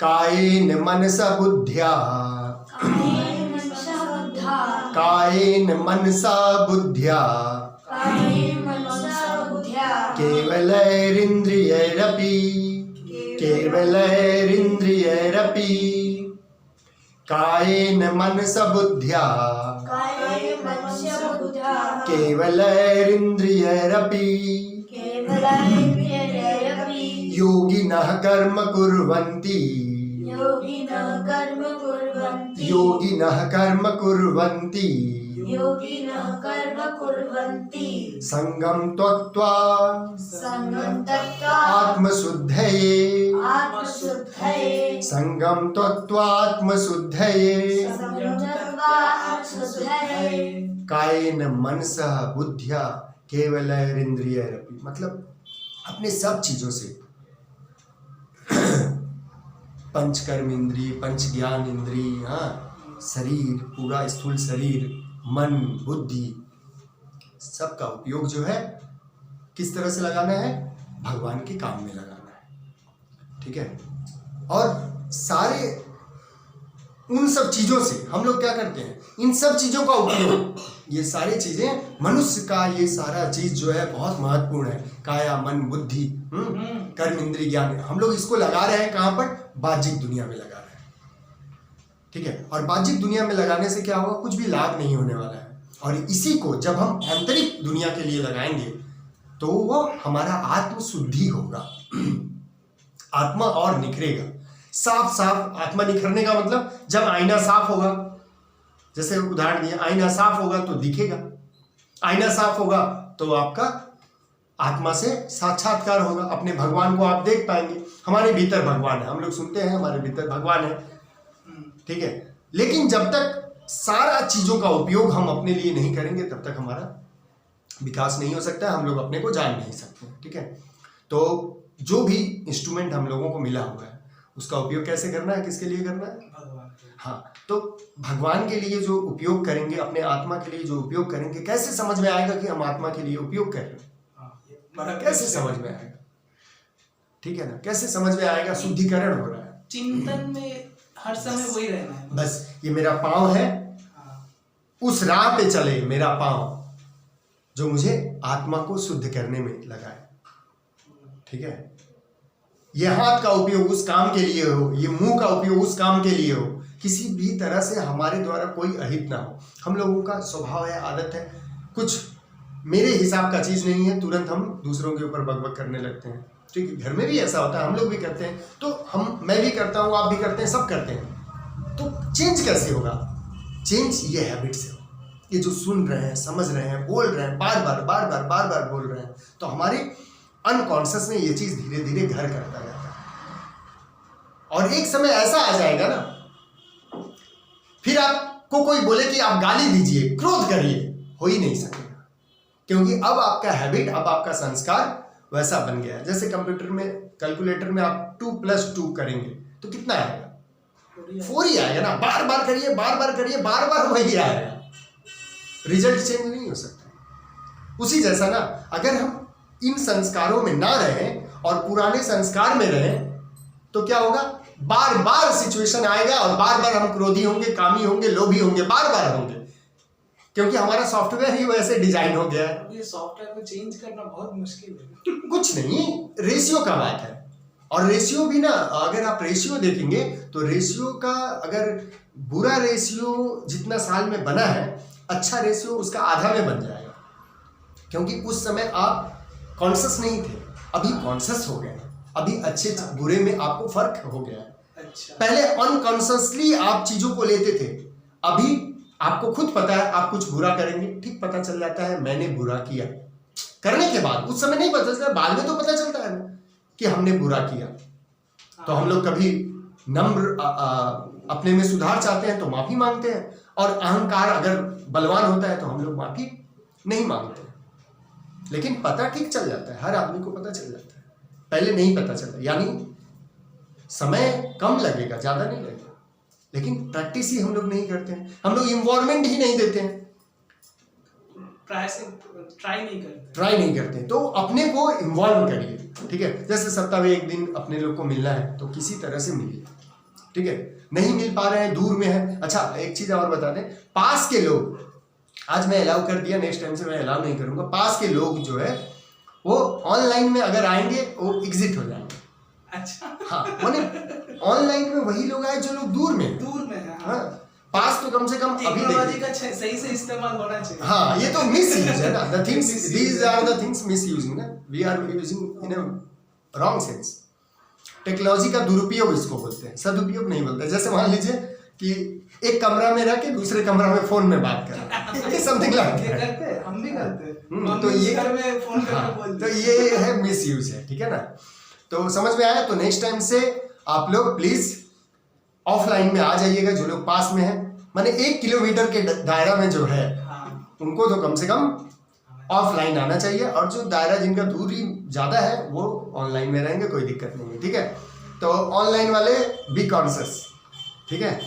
कायेन मनसा बुद्ध्या कायेन मनसा बुद्ध्या केवलैरिन्द्रियैरपि केवलैरिन्द्रियैरपि कायेन मनसा बुद्ध्या केवलैरिन्द्रियैरपि योगिनः कर्म कुर्वन्ति योगिनः कर्म कुर्वन्ति संगं त्यक्त्वा आत्मशुद्धये संगं त्यक्त्वा आत्मशुद्धये कायेन मनसा बुद्ध्या केवलैरिन्द्रियैरपि, मतलब अपने सब चीजों से पंच कर्म इंद्रिय, पंच ज्ञान इंद्रिय, हाँ, शरीर, पूरा स्थूल शरीर, मन, बुद्धि, सबका उपयोग जो है किस तरह से लगाना है? भगवान के काम में लगाना है। ठीक है। और सारे उन सब चीजों से हम लोग क्या करते हैं? इन सब चीजों का उपयोग, ये सारी चीजें, मनुष्य का ये सारा चीज जो है बहुत महत्वपूर्ण है। काया, मन, बुद्धि, कर्म, इंद्रिय, ज्ञान, हम लोग इसको लगा रहे हैं कहां पर? बाह्यिक दुनिया में लगा रहे हैं। ठीक है। और बाह्यिक दुनिया में लगाने से क्या होगा? कुछ भी लाभ नहीं होने वाला है। और इसी को जब हम आंतरिक दुनिया के लिए लगाएंगे तो वो हमारा आत्म शुद्धि होगा, आत्मा और निखरेगा। साफ साफ आत्मा निखरने का मतलब, जब आईना साफ होगा, जैसे उदाहरण दिया, आईना साफ होगा तो दिखेगा, आईना साफ होगा तो आपका आत्मा से साक्षात्कार होगा, अपने भगवान को आप देख पाएंगे। हमारे भीतर भगवान है, हम लोग सुनते हैं हमारे भीतर भगवान है। ठीक है। लेकिन जब तक सारा चीजों का उपयोग हम अपने लिए नहीं करेंगे तब तक हमारा विकास नहीं हो सकता है, हम लोग अपने को जान नहीं सकते। ठीक है। तो जो भी इंस्ट्रूमेंट हम लोगों को मिला हुआ है उसका उपयोग कैसे करना है? किसके लिए करना है? भगवान। हाँ, तो भगवान के लिए जो उपयोग करेंगे, अपने आत्मा के लिए जो उपयोग करेंगे, कैसे समझ में आएगा कि हम आत्मा के लिए उपयोग कर रहे हैं? कैसे समझ में आएगा? ठीक है ना, कैसे समझ में आएगा? शुद्धिकरण हो रहा है, चिंतन में हर समय वही रहना है। बस ये मेरा पांव है, उस राह पे चले मेरा पांव जो मुझे आत्मा को शुद्ध करने में लगाए। ठीक है। ये हाथ का उपयोग उस काम के लिए हो, ये मुंह का उपयोग उस काम के लिए हो, किसी भी तरह से हमारे द्वारा कोई अहित ना हो। हम लोगों का स्वभाव है, आदत है, कुछ मेरे हिसाब का चीज नहीं है, तुरंत हम दूसरों के ऊपर बकबक करने लगते हैं। ठीक है। घर में भी ऐसा होता है, हम लोग भी करते हैं, तो मैं भी करता हूँ, आप भी करते हैं, सब करते हैं। तो चेंज कैसे होगा? चेंज ये हैबिट से हो। ये जो सुन रहे हैं, समझ रहे हैं, बोल रहे हैं, बार बार बोल रहे हैं, तो हमारे अनकॉन्शियस में ये चीज धीरे धीरे घर करता जाता है। और एक समय ऐसा आ जाएगा ना, फिर आपको कोई बोले कि आप गाली दीजिए, क्रोध करिए, हो ही नहीं सकेगा, क्योंकि अब आपका हैबिट, अब आपका संस्कार वैसा बन गया है। जैसे कंप्यूटर में, कैलकुलेटर में आप 2 + 2 करेंगे तो कितना आएगा? 4 ही आएगा ना। बार बार करिए, बार बार वही आएगा, रिजल्ट चेंज नहीं हो सकता। उसी जैसा ना, अगर हम इन संस्कारों में ना रहें और पुराने संस्कार में रहें तो क्या होगा? बार बार सिचुएशन आएगा और बार बार हम क्रोधी होंगे, कामी होंगे, लोभी होंगे, बार बार होंगे, क्योंकि हमारा सॉफ्टवेयर ही वैसे डिजाइन हो गया है। ये सॉफ्टवेयर को चेंज करना बहुत मुश्किल है। कुछ नहीं, रेशियो का बात है। और रेशियो भी ना, अगर आप रेशियो देखेंगे तो रेशियो का, अगर बुरा रेशियो जितना साल में बना है, अच्छा रेशियो उसका आधा में बन जाएगा, क्योंकि उस समय आप कॉन्शियस नहीं थे, अभी कॉन्शियस हो गए, अभी अच्छे बुरे में आपको फर्क हो गया है। अच्छा। पहले अनकॉन्शियसली आप चीजों को लेते थे, अभी आपको खुद पता है आप कुछ बुरा करेंगे, ठीक पता चल जाता है मैंने बुरा किया, करने के बाद उस समय नहीं पता चलता, बाद में तो पता चलता है कि हमने बुरा किया। तो हम लोग कभी नम्र अपने में सुधार चाहते हैं तो माफी मांगते हैं, और अहंकार अगर बलवान होता है तो हम लोग माफी नहीं मांगते। लेकिन पता ठीक चल जाता है, हर आदमी को पता चल जाता है, पहले नहीं पता चलता, यानी समय कम लगेगा, ज्यादा नहीं लगेगा, लेकिन प्रैक्टिस ही हम लोग नहीं करते हैं, हम लोग इन्वॉल्वमेंट ही नहीं देते हैं, ट्राई नहीं करते। तो अपने को इन्वॉल्व करिए। ठीक है। जैसे सप्ताह में एक दिन अपने लोग को मिलना है तो किसी तरह से मिलिए, ठीक है, नहीं मिल पा रहे हैं, दूर में है। अच्छा एक चीज और बता दें, पास के लोग, आज मैं अलाउ कर दिया, नेक्स्ट टाइम से मैं अलाउ नहीं करूंगा, पास के लोग जो है वो ऑनलाइन में अगर आएंगे वो एग्जिट हो जाएंगे। अच्छा हाँ, मैंने ऑनलाइन में वही लोग आए जो लोग दूर में हैं। दूर में है। हाँ, पास तो कम से कम अभी टेक्नोलॉजी देखिए। का सही से इस्तेमाल होना चाहिए। हाँ, ये तो मिस यूज है ना, the things, these are the things misusing ना, we are using in a wrong sense. Technology का दुरुपयोग इसको बोलते हैं, सदुपयोग नहीं बोलते। जैसे मान लीजिए कि एक कमरा में रह के दूसरे कमरा में फोन में बात कर रहा है, ये समथिंग लाइक ये करते हैं, हम भी करते हैं। तो मम्मी ये घर में फोन करके हाँ, बोल तो ये है मिस यूज है, ठीक है ना। तो समझ में आया, तो नेक्स्ट टाइम से आप लोग प्लीज ऑफलाइन में आ जाइएगा, जो लोग पास में है, माने 1 किलोमीटर के दायरा में जो है हाँ, उनको तो कम से कम ऑफलाइन आना चाहिए, और जो दायरा जिनका दूरी ज़्यादा है वो ऑनलाइन में रहेंगे, कोई दिक्कत नहीं है, ठीक है। तो ऑनलाइन वाले बी कॉन्शियस, ठीक है।